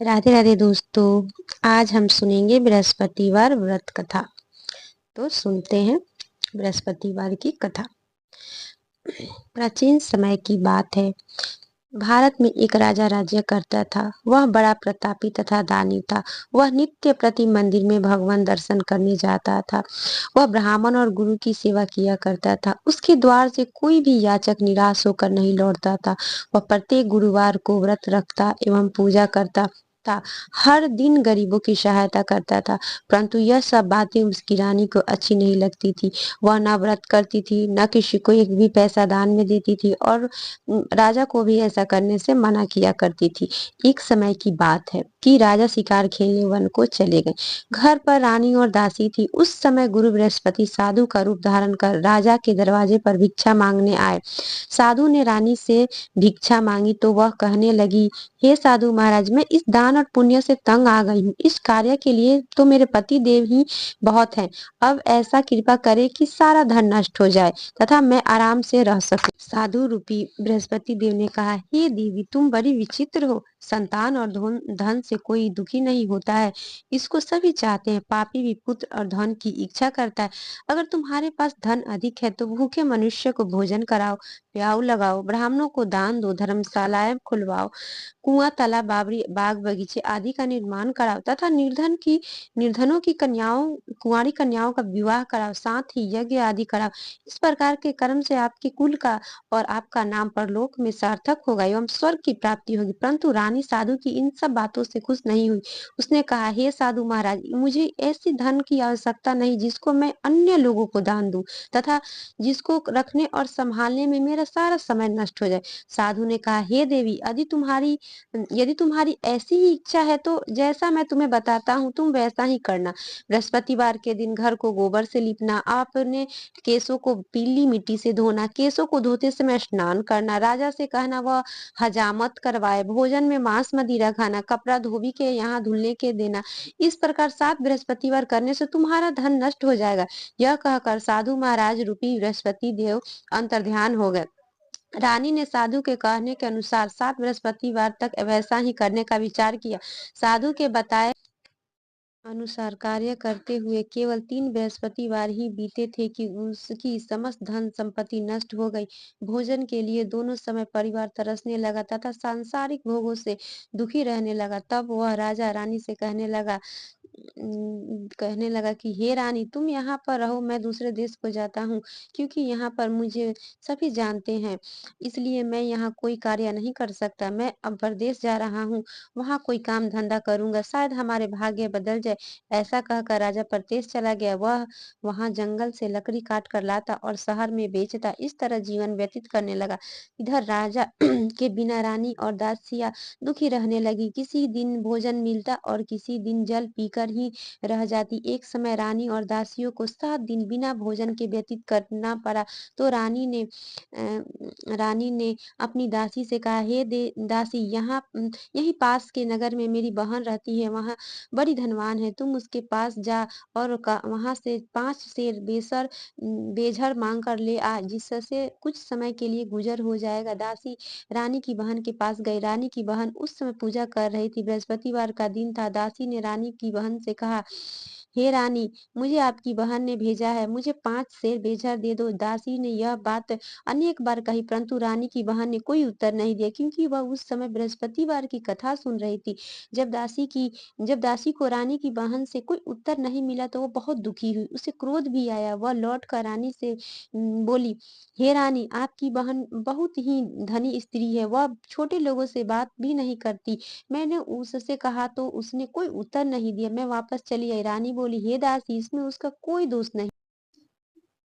राधे राधे दोस्तों। आज हम सुनेंगे बृहस्पतिवार व्रत कथा। तो सुनते हैं बृहस्पतिवार की कथा। प्राचीन समय की बात है। भारत में एक राजा राज्य करता था। वह बड़ा प्रतापी तथा दानी था। वह नित्य प्रति मंदिर में भगवान दर्शन करने जाता था। वह ब्राह्मण और गुरु की सेवा किया करता था। उसके द्वार से कोई भी याचक निराश होकर नहीं लौटता था। वह प्रत्येक गुरुवार को व्रत रखता एवं पूजा करता था। हर दिन गरीबों की सहायता करता था। परंतु यह सब बातें उसकी रानी को अच्छी नहीं लगती थी। वह न व्रत करती थी, न किसी को एक भी पैसा दान में देती थी और राजा को भी ऐसा करने से मना किया करती थी। एक समय की बात है कि राजा शिकार खेलने वन को चले गए। घर पर रानी और दासी थी। उस समय गुरु बृहस्पति साधु का रूप धारण कर राजा के दरवाजे पर भिक्षा मांगने आए। साधु ने रानी से भिक्षा मांगी तो वह कहने लगी, हे साधु महाराज, मैं इस दान और पुण्य से तंग आ गई हूँ। इस कार्य के लिए तो मेरे पति देव ही बहुत हैं। अब ऐसा कृपा करे कि सारा धन नष्ट हो जाए तथा मैं आराम से रह सकूं। साधु रूपी बृहस्पति देव ने कहा, हे देवी, तुम बड़ी विचित्र हो। संतान और धन से कोई दुखी नहीं होता है। इसको सभी चाहते हैं। पापी भी पुत्र और धन की इच्छा करता है। अगर तुम्हारे पास धन अधिक है तो भूखे मनुष्य को भोजन कराओ, प्याऊ लगाओ, ब्राह्मणों को दान दो, धर्मशालाएं खुलवाओ, कुआं, तालाब, बाग बगीचे आदि का निर्माण कराओ तथा निर्धनों की कन्याओं, कुंवारी कन्याओं का विवाह कराओ, साथ ही यज्ञ आदि कराओ। इस प्रकार के कर्म से आपके कुल का और आपका नाम परलोक में सार्थक होगा एवं स्वर्ग की प्राप्ति होगी। परंतु रानी साधु की इन सब बातों से खुश नहीं हुई। उसने कहा, हे साधु महाराज, मुझे ऐसी धन की आवश्यकता नहीं जिसको मैं अन्य लोगों को दान दूं तथा जिसको रखने और संभालने में मेरा सारा समय नष्ट हो जाए। साधु ने कहा, हे देवी, यदि तुम्हारी ऐसी ही इच्छा है तो जैसा मैं तुम्हें बताता हूँ तुम वैसा ही करना। बृहस्पतिवार के दिन घर को गोबर से लीपना, आपने केसों को पीली मिट्टी से धोना, केसों को धोते समय स्नान करना, राजा से कहना वह हजामत करवाए, भोजन में मांस मदिरा खाना, कपड़ा धोबी के यहाँ धुलने के देना। इस प्रकार 7 बृहस्पतिवार करने से तुम्हारा धन नष्ट हो जाएगा। यह कहकर साधु महाराज रूपी बृहस्पति देव अंतर्ध्यान हो गए। रानी ने साधु के कहने के अनुसार 7 बृहस्पतिवार तक वैसा ही करने का विचार किया। साधु के बताए अनुसार कार्य करते हुए केवल 3 बृहस्पतिवार ही बीते थे कि उसकी समस्त धन संपत्ति नष्ट हो गई। भोजन के लिए दोनों समय परिवार तरसने लगा तथा सांसारिक भोगों से दुखी रहने लगा। तब वह राजा रानी से कहने लगा कि हे रानी, तुम यहाँ पर रहो, मैं दूसरे देश को जाता हूँ, क्योंकि यहाँ पर मुझे सभी जानते हैं, इसलिए मैं यहाँ कोई कार्य नहीं कर सकता। मैं अब परदेश जा रहा हूँ, वहाँ कोई काम धंधा करूंगा, शायद हमारे भाग्य बदल जाए। ऐसा कहकर राजा परदेश चला गया। वह वहाँ जंगल से लकड़ी काट कर लाता और शहर में बेचता। इस तरह जीवन व्यतीत करने लगा। इधर राजा के बिना रानी और दासियां दुखी रहने लगी। किसी दिन भोजन मिलता और किसी दिन जल पीकर ही रह जाती। एक समय रानी और दासियों को 7 दिन बिना भोजन के व्यतीत करना पड़ा। तो रानी ने अपनी दासी से कहा, हे दासी, यही पास के नगर में मेरी बहन रहती है। वहाँ बड़ी धनवान है। तुम उसके पास जा और वहां से 5 सेर बेझर मांग कर ले आ, जिससे कुछ समय के लिए गुजर हो जाएगा। दासी रानी की बहन के पास गई। रानी की बहन उस समय पूजा कर रही थी। बृहस्पतिवार का दिन था। दासी ने रानी की बहन से कहा, हे रानी, मुझे आपकी बहन ने भेजा है, मुझे 5 सेर बेझर दे दो। दासी ने यह बात अनेक बार कही, परंतु रानी की बहन ने कोई उत्तर नहीं दिया, क्योंकि वह उस समय बृहस्पतिवार की कथा सुन रही थी। जब दासी को रानी की बहन से कोई उत्तर नहीं मिला तो वो बहुत दुखी हुई। उसे क्रोध भी आया। वह लौट कर रानी से बोली, हे रानी, आपकी बहन बहुत ही धनी स्त्री है। वह छोटे लोगों से बात भी नहीं करती। मैंने उससे कहा तो उसने कोई उत्तर नहीं दिया। मैं वापस चली आई। रानी बोली, हे दासी, इसमें उसका कोई दोष नहीं।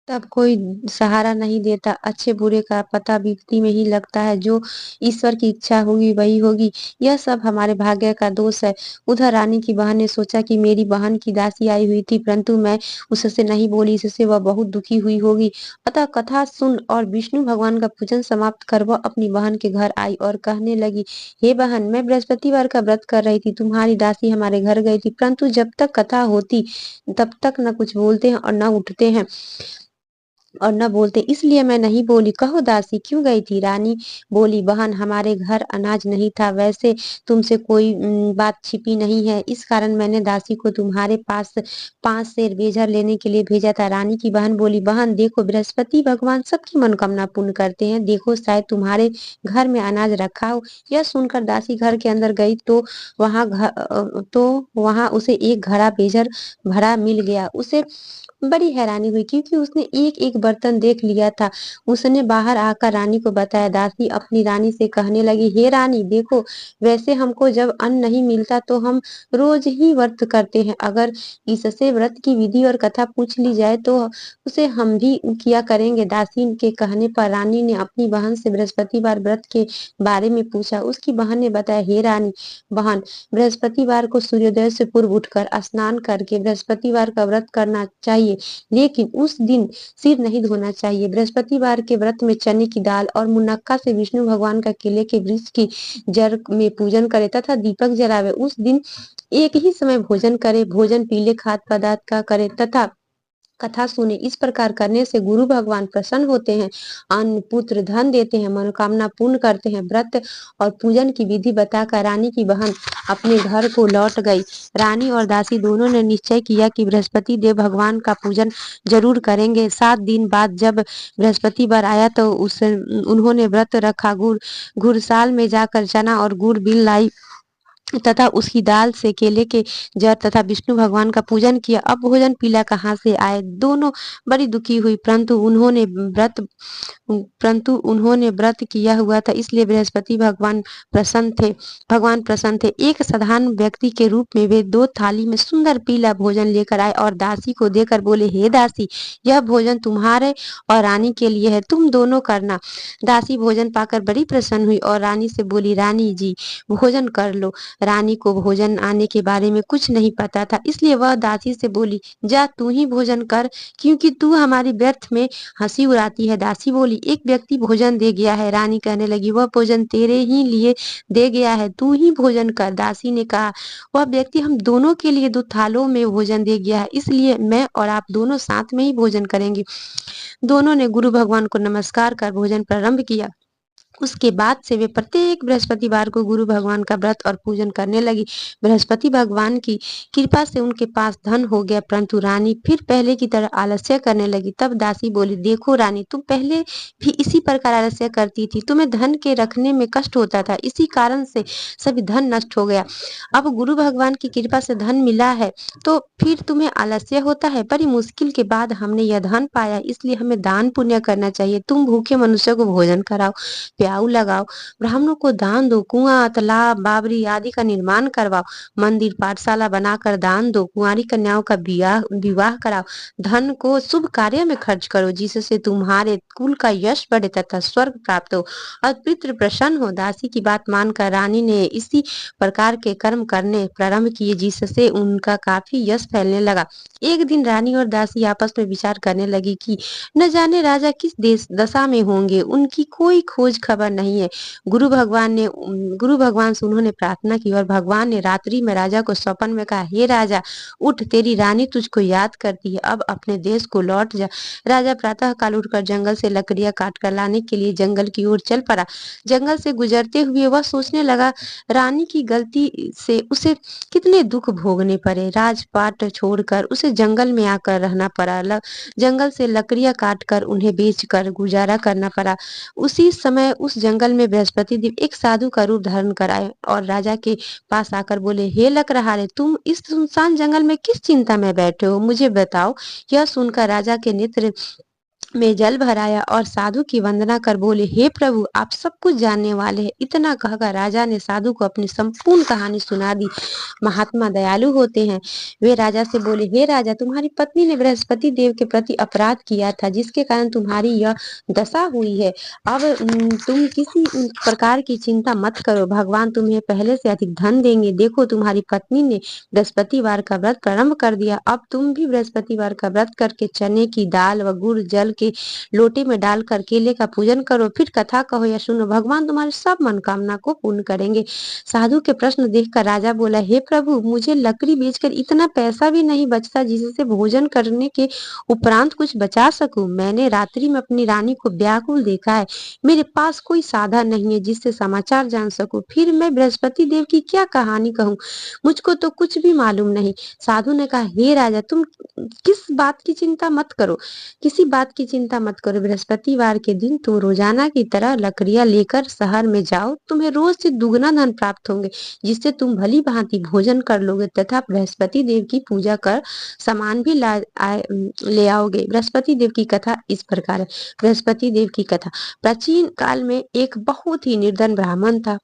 तब कोई सहारा नहीं देता। अच्छे बुरे का पता विपत्ति में ही लगता है। जो ईश्वर की इच्छा होगी वही होगी। यह सब हमारे भाग्य का दोष है। उधर रानी की बहन ने सोचा कि मेरी बहन की दासी आई हुई थी, परंतु मैं उससे नहीं बोली, इससे वह बहुत दुखी हुई होगी। अतः कथा सुन और विष्णु भगवान का पूजन समाप्त कर वह अपनी बहन के घर आई और कहने लगी, हे बहन, मैं बृहस्पतिवार का व्रत कर रही थी। तुम्हारी दासी हमारे घर गई थी, परंतु जब तक कथा होती तब तक न कुछ बोलते हैं और न उठते हैं। और न बोलते, इसलिए मैं नहीं बोली। कहो दासी क्यों गई थी? रानी बोली, बहन हमारे घर अनाज नहीं था, वैसे तुमसे कोई बात छिपी नहीं है, इस कारण मैंने दासी को तुम्हारे पास 5 सेर बेजर लेने के लिए भेजा था। रानी की बहन बोली, बहन देखो बृहस्पति भगवान सबकी मनोकामना पूर्ण करते हैं, देखो शायद तुम्हारे घर में अनाज रखा हो। यह सुनकर दासी घर के अंदर गई तो वहां उसे एक घड़ा बेजर भरा मिल गया। उसे बड़ी हैरानी हुई क्योंकि उसने एक-एक बर्तन देख लिया था। उसने बाहर आकर रानी को बताया। दासी अपनी रानी से कहने लगी, हे रानी देखो, वैसे हमको जब अन्न नहीं मिलता तो हम रोज ही व्रत करते हैं। अगर इससे व्रत की विधि और कथा पूछ ली जाए तो उसे हम भी किया करेंगे। दासी के कहने पर रानी ने अपनी बहन से बृहस्पतिवार व्रत के बारे में पूछा। उसकी बहन ने बताया, हे रानी बहन, बृहस्पतिवार को सूर्योदय से पूर्व उठकर स्नान करके बृहस्पतिवार का व्रत करना चाहिए, लेकिन उस दिन सिर नहीं धोना चाहिए। बृहस्पतिवार के व्रत में चने की दाल और मुनक्का से विष्णु भगवान का केले के वृक्ष की जड़ में पूजन करे तथा दीपक जलावे। उस दिन एक ही समय भोजन करे, भोजन पीले खाद्य पदार्थ का करे तथा कथा सुने। इस प्रकार करने से गुरु भगवान प्रसन्न होते हैं, अन्न पुत्र धन देते हैं, मनोकामना पूर्ण करते हैं। व्रत और पूजन की विधि बताकर रानी की बहन अपने घर को लौट गई। रानी और दासी दोनों ने निश्चय किया कि बृहस्पति देव भगवान का पूजन जरूर करेंगे। 7 दिन बाद जब बृहस्पतिवार आया तो उस उन्होंने व्रत रखा। घुड़साल में जाकर चना और गुड़ बिल लाई तथा उसकी दाल से केले के जड़ तथा विष्णु भगवान का पूजन किया। अब भोजन पीला कहाँ से आए? दोनों बड़ी दुखी हुई, परंतु उन्होंने व्रत किया हुआ था, इसलिए बृहस्पति भगवान प्रसन्न थे। एक साधारण व्यक्ति के रूप में वे 2 थाली में सुंदर पीला भोजन लेकर आए और दासी को देकर बोले, हे दासी, यह भोजन तुम्हारे और रानी के लिए है, तुम दोनों करना। दासी भोजन पाकर बड़ी प्रसन्न हुई और रानी से बोली, रानी जी भोजन कर लो। रानी को भोजन आने के बारे में कुछ नहीं पता था, इसलिए वह दासी से बोली, जा तू ही भोजन कर, क्योंकि तू हमारी व्यर्थ में हंसी उड़ाती है। दासी बोली, एक व्यक्ति भोजन दे गया है। रानी कहने लगी, वह भोजन तेरे ही लिए दे गया है, तू ही भोजन कर। दासी ने कहा, वह व्यक्ति हम दोनों के लिए 2 थालों में भोजन दे गया है, इसलिए मैं और आप दोनों साथ में ही भोजन करेंगे। दोनों ने गुरु भगवान को नमस्कार कर भोजन प्रारंभ किया। उसके बाद से वे प्रत्येक बृहस्पतिवार को गुरु भगवान का व्रत और पूजन करने लगी। बृहस्पति भगवान की कृपा से उनके पास धन हो गया, परंतु रानी फिर पहले की तरह आलस्य करने लगी। तब दासी बोली, देखो रानी, तुम पहले भी इसी प्रकार आलस्य करती थी, तुम्हें धन के रखने में कष्ट होता था, इसी कारण से सभी धन नष्ट हो गया। अब गुरु भगवान की कृपा से धन मिला है तो फिर तुम्हें आलस्य होता है। बड़ी मुश्किल के बाद हमने यह धन पाया, इसलिए हमें दान पुण्य करना चाहिए। तुम भूखे मनुष्य को भोजन कराओ, प्याऊ लगाओ, ब्राह्मणों को दान दो, कुआं तालाब बावरी आदि का निर्माण करवाओ, मंदिर पाठशाला बनाकर दान दो, कुंवारी कन्याओं का विवाह कराओ, धन को शुभ कार्य में खर्च करो, जिससे तुम्हारे कुल का यश बढ़े तथा स्वर्ग प्राप्त हो और पितृ प्रसन्न हो। दासी की बात मानकर रानी ने इसी प्रकार के कर्म करने प्रारंभ किए, जिससे उनका काफी यश फैलने लगा। एक दिन रानी और दासी आपस में विचार करने लगी कि न जाने राजा किस देश दशा में होंगे, उनकी कोई खोज खबर नहीं है। गुरु भगवान से उन्होंने प्रार्थना की और भगवान ने रात्रि में राजा को स्वप्न में कहा, हे राजा उठ, तेरी रानी तुझको याद करती है, अब अपने देश को लौट जा। राजा प्रातः काल उठकर जंगल से लकड़ियां काट कर लाने के लिए जंगल की ओर चल पड़ा। जंगल से गुजरते हुए वह सोचने लगा, रानी की गलती से उसे कितने दुख भोगने पड़े। राजपाट छोड़कर उसे जंगल में आकर रहना पड़ा। जंगल से लकड़ियां काटकर उन्हें बेचकर गुजारा करना पड़ा। उसी समय उस जंगल में बृहस्पति देव एक साधु का रूप धारण कर आए और राजा के पास आकर बोले, हे लकड़हारे, तुम इस सुनसान जंगल में किस चिंता में बैठे हो, मुझे बताओ। यह सुनकर राजा के नेत्र में जल भराया और साधु की वंदना कर बोले, हे प्रभु, आप सब कुछ जानने वाले हैं। इतना कहकर राजा ने साधु को अपनी संपूर्ण कहानी सुना दी। महात्मा दयालु होते हैं। वे राजा से बोले, हे राजा, तुम्हारी पत्नी ने बृहस्पति देव के प्रति अपराध किया था, जिसके कारण तुम्हारी यह दशा हुई है। अब तुम किसी प्रकार की चिंता मत करो, भगवान तुम्हें पहले से अधिक धन देंगे। देखो, तुम्हारी पत्नी ने बृहस्पतिवार का व्रत प्रारंभ कर दिया, अब तुम भी बृहस्पतिवार का व्रत करके चने की दाल व गुड़ जल के लोटे में डालकर केले का पूजन करो, फिर कथा कहो या सुनो, भगवान तुम्हारी सब मनोकामना को पूर्ण करेंगे। साधु के प्रश्न देखकर राजा बोला, हे प्रभु, मुझे लकड़ी बेचकर इतना पैसा भी नहीं बचता जिससे भोजन करने के उपरांत कुछ बचा सकूं। मैंने रात्रि में अपनी रानी को व्याकुल देखा है। मेरे पास कोई साधन नहीं है जिससे समाचार जान सकूं। फिर मैं बृहस्पति देव की क्या कहानी कहूं? मुझको तो कुछ भी मालूम नहीं। साधु ने कहा, हे राजा, तुम किस बात की चिंता मत करो, किसी बात की चिंता मत करो। बृहस्पतिवार के दिन तुम रोजाना की तरह लकड़ियां लेकर शहर में जाओ, तुम्हें रोज से दुगना धन प्राप्त होंगे, जिससे तुम भली भांति भोजन कर लोगे तथा बृहस्पति देव की पूजा कर सामान भी ले आओगे। बृहस्पति देव की कथा इस प्रकार है। बृहस्पति देव की कथा। प्राचीन काल में एक बहुत ही निर्धन ब्राह्मण था।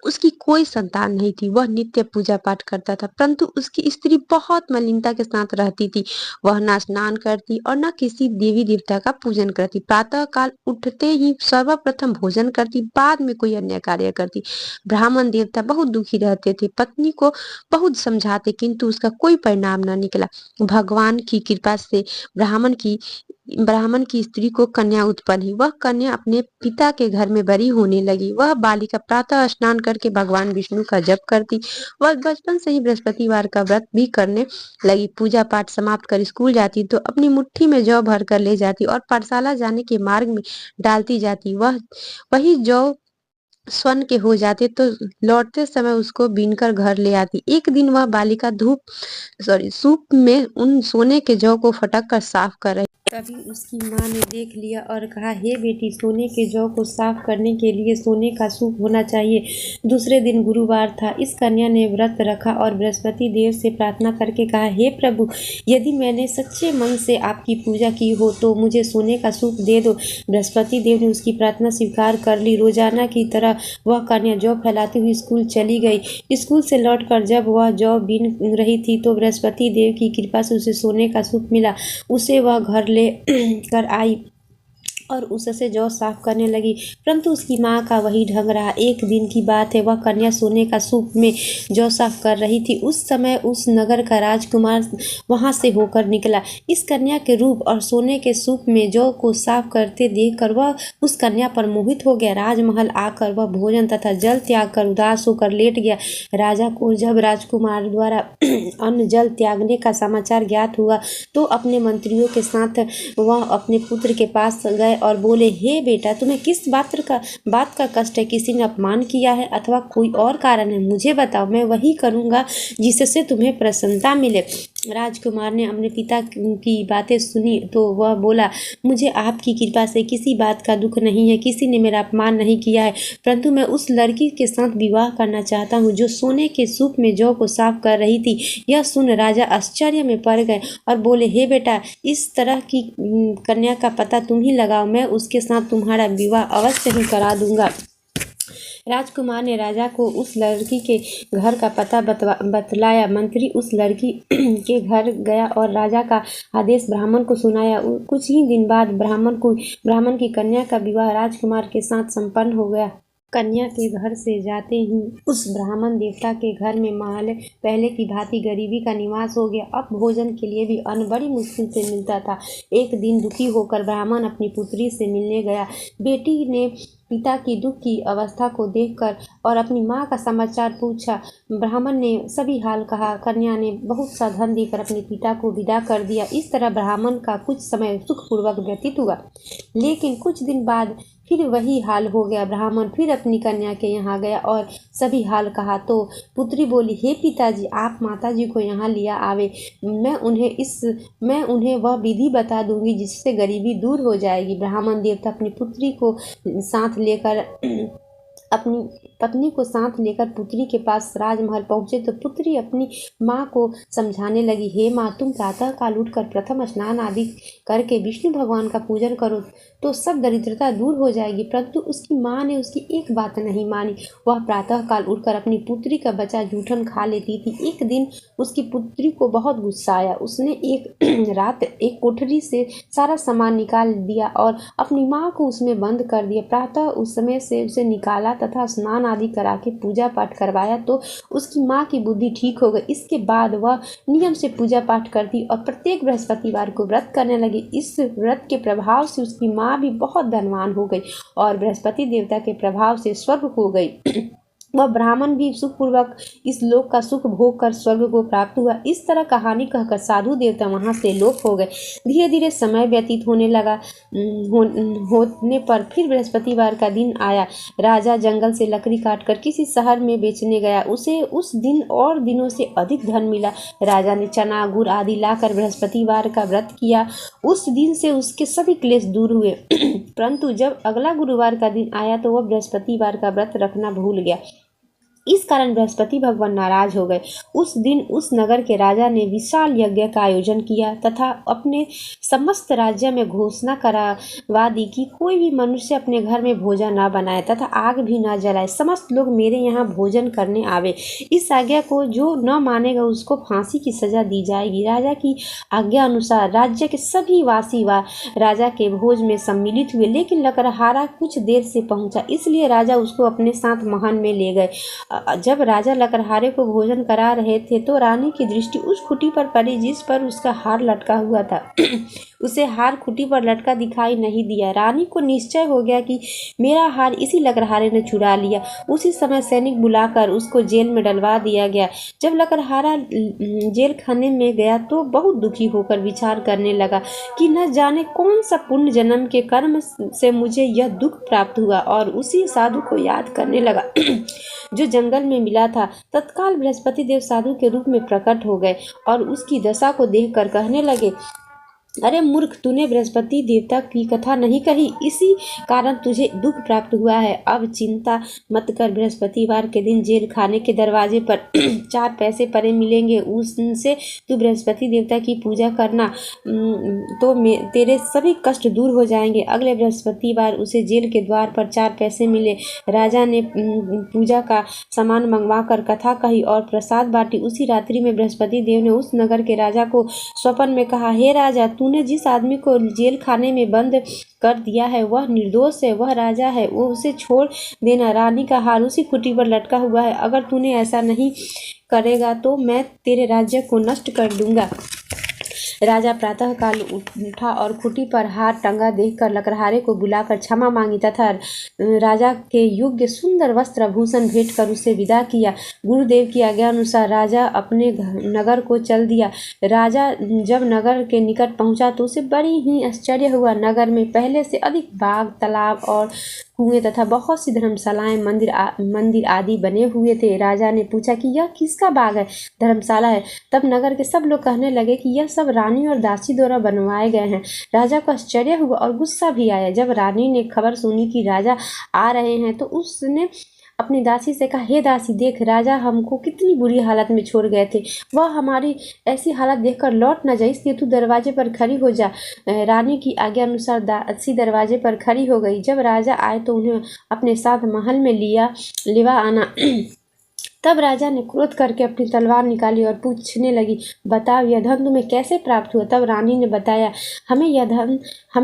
उसकी कोई संतान नहीं थी। वह नित्य पूजा पाठ करता था, परंतु उसकी स्त्री बहुत मलिनता के साथ रहती थी। वह न स्नान करती और न किसी देवी देवता का पूजन करती। प्रातः काल उठते ही सर्वप्रथम भोजन करती, बाद में कोई अन्य कार्य करती। ब्राह्मण देवता बहुत दुखी रहते थे। पत्नी को बहुत समझाते, किंतु उसका कोई परिणाम न निकला। भगवान की कृपा से ब्राह्मण की स्त्री को कन्या उत्पन्न हुई। वह कन्या अपने पिता के घर में बड़ी होने लगी। वह बालिका प्रातः स्नान करके भगवान विष्णु का जप करती। वह बचपन से ही बृहस्पतिवार का व्रत भी करने लगी। पूजा पाठ समाप्त कर स्कूल जाती तो अपनी मुट्ठी में जौ भर कर ले जाती और पाठशाला जाने के मार्ग में डालती जाती। वही जौ स्वर्ण के हो जाते तो लौटते समय उसको बीनकर घर ले आती। एक दिन वह बालिका सूप में उन सोने के जौ को फटक कर साफ कर रही। तभी उसकी माँ ने देख लिया और कहा, हे बेटी, सोने के जौ को साफ करने के लिए सोने का सूप होना चाहिए। दूसरे दिन गुरुवार था। इस कन्या ने व्रत रखा और बृहस्पति देव से प्रार्थना करके कहा, हे प्रभु, यदि मैंने सच्चे मन से आपकी पूजा की हो तो मुझे सोने का सूप दे दो। बृहस्पति देव ने उसकी प्रार्थना स्वीकार कर ली। रोजाना की तरह वह कन्या जौ फैलाती हुई स्कूल चली गई। स्कूल से लौटकर जब वह जौ बीन रही थी तो बृहस्पति देव की कृपा से उसे सोने का सूप मिला। उसे वह घर ले कर आई और उससे जौ साफ करने लगी, परंतु उसकी माँ का वही ढंग रहा। एक दिन की बात है, वह कन्या सोने का सूप में जौ साफ कर रही थी। उस समय उस नगर का राजकुमार वहां से होकर निकला। इस कन्या के रूप और सोने के सूप में जौ को साफ करते देखकर वह उस कन्या पर मोहित हो गया। राजमहल आकर वह भोजन तथा जल त्याग कर उदास होकर लेट गया। राजा को जब राजकुमार द्वारा अन्न जल त्यागने का समाचार ज्ञात हुआ तो अपने मंत्रियों के साथ वह अपने पुत्र के पास गए और बोले, हे बेटा, तुम्हें किस बात का कष्ट है? किसी ने अपमान किया है अथवा कोई और कारण है? मुझे बताओ, मैं वही करूँगा जिससे तुम्हें प्रसन्नता मिले। राजकुमार ने अपने पिता की बातें सुनी तो वह बोला, मुझे आपकी कृपा से किसी बात का दुख नहीं है। किसी ने मेरा अपमान नहीं किया है, परंतु मैं उस लड़की के साथ विवाह करना चाहता हूँ जो सोने के सूप में जौ को साफ कर रही थी। यह सुन राजा आश्चर्य में पड़ गए और बोले, हे बेटा, इस तरह की कन्या का पता तुम ही लगाओ, मैं उसके साथ तुम्हारा विवाह अवश्य ही करा दूंगा। राजकुमार ने राजा को उस लड़की के घर का पता बतलाया। मंत्री उस लड़की के घर गया और राजा का आदेश ब्राह्मण को सुनाया। कुछ ही दिन बाद ब्राह्मण की कन्या का विवाह राजकुमार के साथ संपन्न हो गया। कन्या के घर से जाते ही उस ब्राह्मण देवता के घर में पहले की भांति गरीबी का निवास हो गया। अब भोजन के लिए भी अन्न बड़ी मुश्किल से मिलता था। एक दिन दुखी होकर ब्राह्मण अपनी पुत्री से मिलने गया। बेटी ने पिता की दुख की अवस्था को देखकर और अपनी माँ का समाचार पूछा। ब्राह्मण ने सभी हाल कहा। कन्या ने बहुत सा धन देकर अपने पिता को विदा कर दिया। इस तरह ब्राह्मण का कुछ समय सुखपूर्वक व्यतीत हुआ, लेकिन कुछ दिन बाद फिर वही हाल हो गया। ब्राह्मण फिर अपनी कन्या के यहाँ गया और सभी हाल कहा तो पुत्री बोली, हे पिताजी, आप माताजी को यहाँ लिया आवे। मैं उन्हें वह विधि बता दूंगी जिससे गरीबी दूर हो जाएगी। ब्राह्मण देवता अपनी पुत्री को साथ लेकर अपनी पत्नी को साथ लेकर पुत्री के पास राजमहल पहुंचे तो पुत्री अपनी माँ को समझाने लगी, हे माँ, तुम प्रातः काल उठकर प्रथम स्नान आदि करके विष्णु भगवान का पूजन करो तो सब दरिद्रता दूर हो जाएगी। परंतु उसकी माँ ने उसकी एक बात नहीं मानी। वह प्रातः काल उठकर अपनी पुत्री का बचा जूठन खा लेती थी। एक दिन उसकी पुत्री को बहुत गुस्सा आया। उसने एक रात एक कोठरी से सारा सामान निकाल दिया और अपनी माँ को उसमें बंद कर दिया। प्रातः उस समय से उसे निकाला तथा स्नान आदि करा के पूजा पाठ करवाया तो उसकी माँ की बुद्धि ठीक हो गई। इसके बाद वह नियम से पूजा पाठ करती और प्रत्येक बृहस्पतिवार को व्रत करने लगी। इस व्रत के प्रभाव से उसकी माँ भी बहुत धनवान हो गई और बृहस्पति देवता के प्रभाव से स्वर्ग हो गई। वह ब्राह्मण भी सुखपूर्वक इस लोक का सुख भोग कर स्वर्ग को प्राप्त हुआ। इस तरह कहानी कहकर साधु देवता वहां से लोप हो गए। धीरे धीरे समय व्यतीत होने लगा। होने पर फिर बृहस्पतिवार का दिन आया। राजा जंगल से लकड़ी काटकर किसी शहर में बेचने गया। उसे उस दिन और दिनों से अधिक धन मिला। राजा ने चना गुड़ आदि लाकर बृहस्पतिवार का व्रत किया। उस दिन से उसके सभी क्लेश दूर हुए। परंतु जब अगला गुरुवार का दिन आया तो वह बृहस्पतिवार का व्रत रखना भूल गया। इस कारण बृहस्पति भगवान नाराज हो गए। उस दिन उस नगर के राजा ने विशाल यज्ञ का आयोजन किया तथा अपने समस्त राज्य में घोषणा करवा दी कि कोई भी मनुष्य अपने घर में भोजन न बनाए तथा आग भी न जलाए। समस्त लोग मेरे यहाँ भोजन करने आवे। इस आज्ञा को जो न मानेगा उसको फांसी की सजा दी जाएगी। राजा की आज्ञा अनुसार राज्य के सभी वासी व राजा के भोज में सम्मिलित हुए, लेकिन लकड़हारा कुछ देर से पहुंचा, इसलिए राजा उसको अपने साथ महल में ले गए। जब राजा लकड़हारे को भोजन करा रहे थे तो रानी की दृष्टि उस खुटी पर पड़ी जिस पर उसका हार लटका हुआ था। उसे हार खुटी पर लटका दिखाई नहीं दिया। रानी को निश्चय हो गया कि मेरा हार इसी लकड़हारे ने चुरा लिया। उसी समय सैनिक बुलाकर उसको जेल में डलवा दिया गया। जब लकड़हारा जेल खाने में गया तो बहुत दुखी होकर विचार करने लगा कि न जाने कौन सा पुण्य जन्म के कर्म से मुझे यह दुख प्राप्त हुआ, और उसी साधु को याद करने लगा जो जंगल में मिला था। तत्काल बृहस्पति देव साधु के रूप में प्रकट हो गए और उसकी दशा को देखकर कहने लगे, अरे मूर्ख, तूने बृहस्पति देवता की कथा नहीं कही, इसी कारण तुझे दुख प्राप्त हुआ है। अब चिंता मत कर, बृहस्पतिवार के दिन जेल खाने के दरवाजे पर 4 पैसे पड़े मिलेंगे, उनसे तू बृहस्पति देवता की पूजा करना तो तेरे सभी कष्ट दूर हो जाएंगे। अगले बृहस्पतिवार उसे जेल के द्वार पर 4 पैसे मिले। राजा ने पूजा का सामान मंगवा कर कथा कही और प्रसाद बांटी। उसी रात्रि में बृहस्पति देव ने उस नगर के राजा को स्वप्न में कहा, हे राजा, तूने जिस आदमी को जेल खाने में बंद कर दिया है वह निर्दोष है, वह राजा है, वो उसे छोड़ देना। रानी का हार उसी खुटी पर लटका हुआ है। अगर तूने ऐसा नहीं करेगा तो मैं तेरे राज्य को नष्ट कर दूंगा। राजा प्रातःकाल उठा और खुटी पर हार टंगा देखकर लकड़हारे को बुलाकर क्षमा मांगी तथा राजा के योग्य सुंदर वस्त्र भूषण भेंट कर उसे विदा किया। गुरुदेव की आज्ञा अनुसार राजा अपने नगर को चल दिया। राजा जब नगर के निकट पहुंचा तो उसे बड़ी ही आश्चर्य हुआ। नगर में पहले से अधिक बाग, तालाब और कुएं तथा बहुत सी धर्मशालाएं, मंदिर आदि बने हुए थे। राजा ने पूछा कि यह किसका बाग है, धर्मशाला है। तब नगर के सब लोग कहने लगे कि यह सब रानी और दासी द्वारा बनवाए गए हैं। राजा को आश्चर्य हुआ और गुस्सा भी आया। जब रानी ने खबर सुनी कि राजा आ रहे हैं तो उसने अपनी दासी से कहा, हे दासी, देख, राजा हमको कितनी बुरी हालत में छोड़ गए थे। वह हमारी ऐसी हालत देखकर लौट न जाए, इसलिए तू दरवाजे पर खड़ी हो जा। रानी की आज्ञा अनुसार दासी दरवाजे पर खड़ी हो गई। जब राजा आए तो उन्हें अपने साथ महल में लेवा आना। तब राजा ने क्रोध करके अपनी तलवार निकाली और पूछने लगी, बताओ, यह धन तुम्हें कैसे प्राप्त हुआ? तब रानी ने बताया, हमें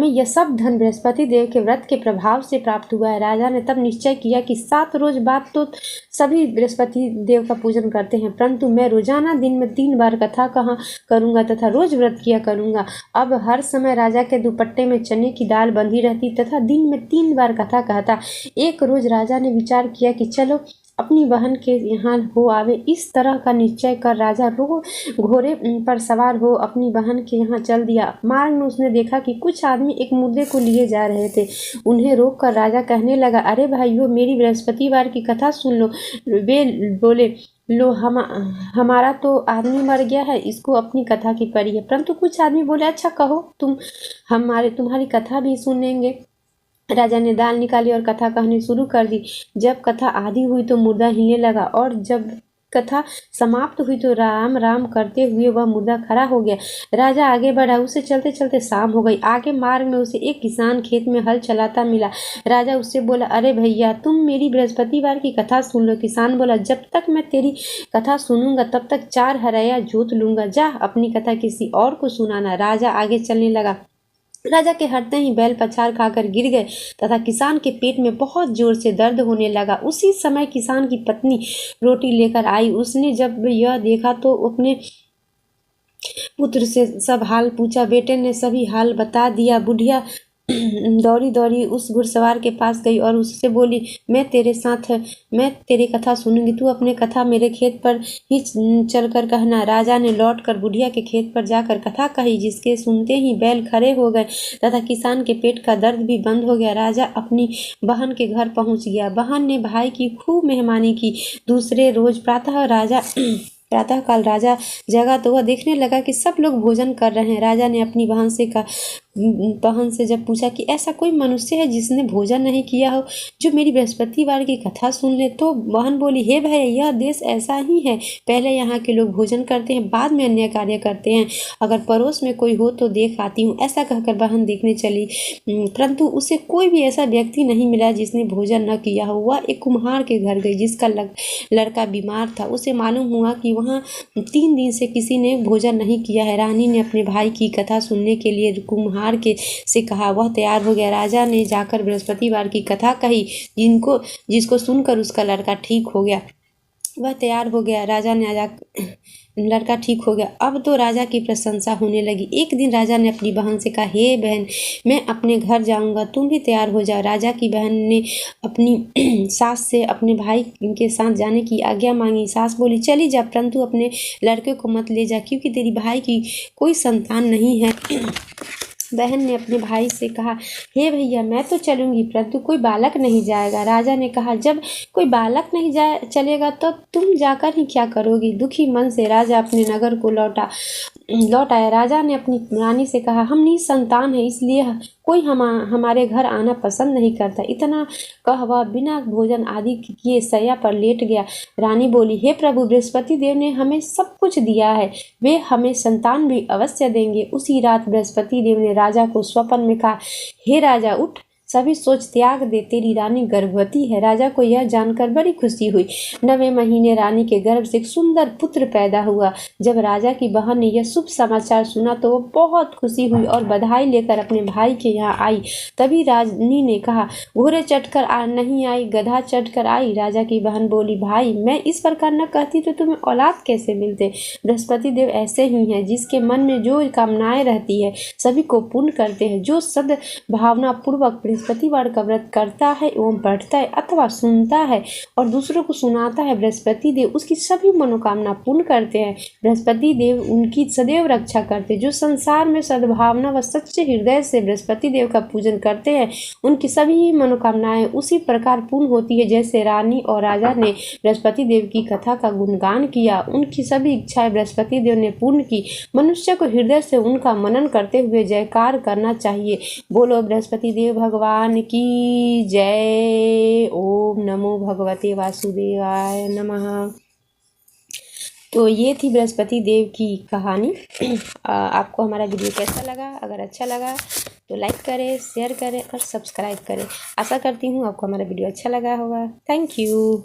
यह सब धन बृहस्पति देव के व्रत के प्रभाव से प्राप्त हुआ है। राजा ने तब निश्चय किया कि 7 रोज बाद तो सभी बृहस्पति देव का पूजन करते हैं, परंतु मैं रोजाना दिन में 3 बार कथा कहा करूंगा तथा रोज व्रत किया करूंगा। अब हर समय राजा के दुपट्टे में चने की दाल बंधी रहती तथा दिन में 3 बार कथा कहता। एक रोज राजा ने विचार किया कि चलो अपनी बहन के यहाँ हो आवे। इस तरह का निश्चय कर राजा घोड़े पर सवार हो अपनी बहन के यहाँ चल दिया। मार्ग में उसने देखा कि कुछ आदमी एक मुर्दे को लिए जा रहे थे। उन्हें रोक कर राजा कहने लगा, अरे भाइयों, मेरी बृहस्पतिवार की कथा सुन लो। वे बोले, लो, हमारा तो आदमी मर गया है, इसको अपनी कथा की पड़ी है। परंतु कुछ आदमी बोले, अच्छा कहो, तुम्हारी कथा भी सुनेंगे। राजा ने दाल निकाली और कथा कहनी शुरू कर दी। जब कथा आधी हुई तो मुर्दा हिलने लगा और जब कथा समाप्त हुई तो राम राम करते हुए वह मुर्दा खड़ा हो गया। राजा आगे बढ़ा। उसे चलते चलते शाम हो गई। आगे मार्ग में उसे एक किसान खेत में हल चलाता मिला। राजा उससे बोला, अरे भैया, तुम मेरी बृहस्पतिवार की कथा सुन लो। किसान बोला, जब तक मैं तेरी कथा सुनूंगा तब तक 4 हरया जोत लूंगा। जा अपनी कथा किसी और को सुनाना। राजा आगे चलने लगा। राजा के हटते ही बैल पछाड़ खाकर गिर गए तथा किसान के पेट में बहुत जोर से दर्द होने लगा। उसी समय किसान की पत्नी रोटी लेकर आई। उसने जब यह देखा तो अपने पुत्र से सब हाल पूछा। बेटे ने सभी हाल बता दिया। बुढ़िया दौड़ी दौड़ी उस घुड़सवार के पास गई और उससे बोली, मैं तेरे साथ है, मैं तेरी कथा सुनूंगी, तू अपने कथा मेरे खेत पर ही चलकर कहना। राजा ने लौटकर बुढ़िया के खेत पर जाकर कथा कही, जिसके सुनते ही बैल खड़े हो गए तथा किसान के पेट का दर्द भी बंद हो गया। राजा अपनी बहन के घर पहुंच गया। बहन ने भाई की खूब मेहमानी की। दूसरे रोज प्रातःकाल राजा जगा तो वह देखने लगा कि सब लोग भोजन कर रहे हैं। राजा ने अपनी बहन से जब पूछा कि ऐसा कोई मनुष्य है जिसने भोजन नहीं किया हो, जो मेरी बृहस्पतिवार की कथा सुन ले, तो बहन बोली, हे भैया, यह देश ऐसा ही है। पहले यहाँ के लोग भोजन करते हैं, बाद में अन्य कार्य करते हैं। अगर पड़ोस में कोई हो तो देख आती हूँ। ऐसा कहकर बहन देखने चली, परंतु उसे कोई भी ऐसा व्यक्ति नहीं मिला जिसने भोजन न किया हो। वह एक कुम्हार के घर गई जिसका लड़का बीमार था। उसे मालूम हुआ कि वहाँ 3 दिन से किसी ने भोजन नहीं किया है। रानी ने अपने भाई की कथा सुनने के लिए कुम्हार के से कहा। वह तैयार हो गया। राजा ने जाकर बृहस्पतिवार की कथा कही, जिसको सुनकर उसका लड़का ठीक हो गया। वह तैयार हो गया। लड़का ठीक हो गया। अब तो राजा की प्रशंसा होने लगी। एक दिन राजा ने अपनी बहन से कहा, हे बहन, मैं अपने घर जाऊंगा, तुम भी तैयार हो जाओ। राजा की बहन ने अपनी सास से अपने भाई के साथ जाने की आज्ञा मांगी। सास बोली, चली जा, परंतु अपने लड़के को मत ले जा, क्योंकि तेरी भाई की कोई संतान नहीं है। बहन ने अपने भाई से कहा, हे भैया, मैं तो चलूंगी, परंतु कोई बालक नहीं जाएगा। राजा ने कहा, जब कोई बालक नहीं चलेगा तो तुम जाकर ही क्या करोगी। दुखी मन से राजा अपने नगर को लौट आया। राजा ने अपनी रानी से कहा, हम निसंतान हैं, इसलिए कोई हमारे घर आना पसंद नहीं करता। इतना कह वह बिना भोजन आदि किए शैया पर लेट गया। रानी बोली, हे प्रभु, बृहस्पति देव ने हमें सब कुछ दिया है, वे हमें संतान भी अवश्य देंगे। उसी रात बृहस्पति देव ने राजा को स्वप्न में कहा, हे राजा, उठ, सभी सोच त्याग दे, तेरी रानी गर्भवती है। राजा को यह जानकर बड़ी खुशी हुई। 9वें महीने रानी के गर्भ से एक सुंदर पुत्र पैदा हुआ। जब राजा की बहन ने यह शुभ समाचार सुना तो वो बहुत खुशी हुई और बधाई लेकर अपने भाई के यहाँ आई। तभी रानी ने कहा, घोड़े चढ़कर नहीं आई, गधा चढ़कर आई। राजा की बहन बोली, भाई, मैं इस प्रकार न कहती तो तुम्हें औलाद कैसे मिलते। बृहस्पति देव ऐसे ही हैं, जिसके मन में जो कामनाएं रहती है सभी को पूर्ण करते हैं। जो सद भावना पूर्वक बृहस्पतिवार का व्रत करता है एवं पढ़ता है अथवा सुनता है और दूसरों को सुनाता है, बृहस्पति देव उसकी सभी मनोकामना पूर्ण करते हैं। बृहस्पति देव उनकी सदैव रक्षा करते हैं। जो संसार में सद्भावना व सच्चे हृदय से बृहस्पति देव का पूजन करते हैं, उनकी सभी मनोकामनाएं उसी प्रकार पूर्ण होती है जैसे रानी और राजा ने बृहस्पति देव की कथा का गुणगान किया। उनकी सभी इच्छाएं बृहस्पति देव ने पूर्ण की। मनुष्य को हृदय से उनका मनन करते हुए जयकार करना चाहिए। बोलो बृहस्पति देव भगवान की जय। ओम नमो भगवते वासुदेवाय नमः। तो ये थी बृहस्पति देव की कहानी। आपको हमारा वीडियो कैसा लगा? अगर अच्छा लगा तो लाइक करें, शेयर करें और सब्सक्राइब करें। आशा करती हूँ आपको हमारा वीडियो अच्छा लगा होगा। Thank you.